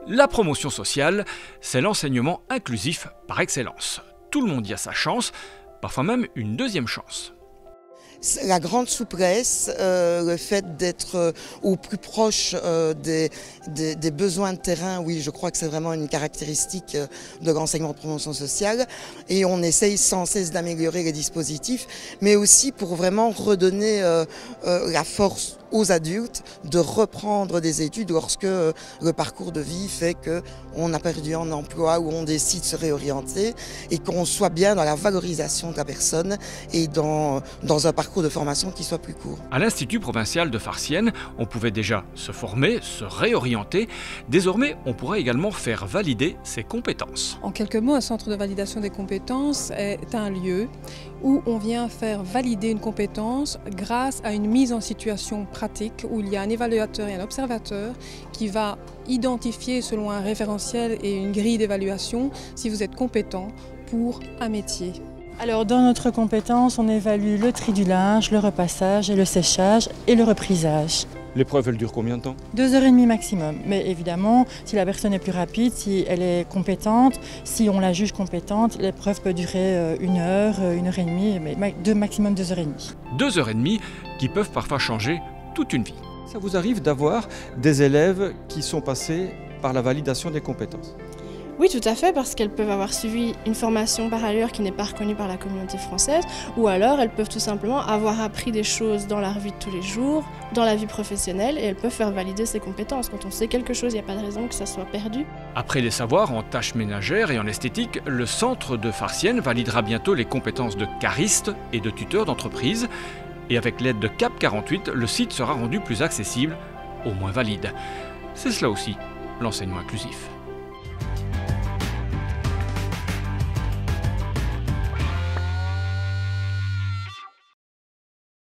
La promotion sociale, c'est l'enseignement inclusif par excellence. Tout le monde y a sa chance, parfois même une deuxième chance. La grande souplesse, le fait d'être au plus proche des besoins de terrain, oui, je crois que c'est vraiment une caractéristique de l'enseignement de promotion sociale. Et on essaye sans cesse d'améliorer les dispositifs, mais aussi pour vraiment redonner la force aux adultes de reprendre des études lorsque le parcours de vie fait qu'on a perdu un emploi ou on décide de se réorienter et qu'on soit bien dans la valorisation de la personne et dans un parcours de formation qui soit plus court. À l'Institut provincial de Farciennes, on pouvait déjà se former, se réorienter. Désormais, on pourra également faire valider ses compétences. En quelques mots, un centre de validation des compétences est un lieu où on vient faire valider une compétence grâce à une mise en situation pratique où il y a un évaluateur et un observateur qui va identifier selon un référentiel et une grille d'évaluation si vous êtes compétent pour un métier. Alors dans notre compétence, on évalue le tri du linge, le repassage et le séchage et le reprisage. L'épreuve, elle dure combien de temps? 2h30 maximum. Mais évidemment, si la personne est plus rapide, si elle est compétente, si on la juge compétente, l'épreuve peut durer 1 heure, 1h30, mais maximum 2h30. 2h30 qui peuvent parfois changer toute une vie. Ça vous arrive d'avoir des élèves qui sont passés par la validation des compétences? Oui, tout à fait, parce qu'elles peuvent avoir suivi une formation par ailleurs qui n'est pas reconnue par la communauté française, ou alors elles peuvent tout simplement avoir appris des choses dans leur vie de tous les jours, dans la vie professionnelle, et elles peuvent faire valider ces compétences. Quand on sait quelque chose, il n'y a pas de raison que ça soit perdu. Après les savoirs en tâches ménagères et en esthétique, le centre de Farciennes validera bientôt les compétences de cariste et de tuteur d'entreprise. Et avec l'aide de CAP 48, le site sera rendu plus accessible, au moins valide. C'est cela aussi, l'enseignement inclusif.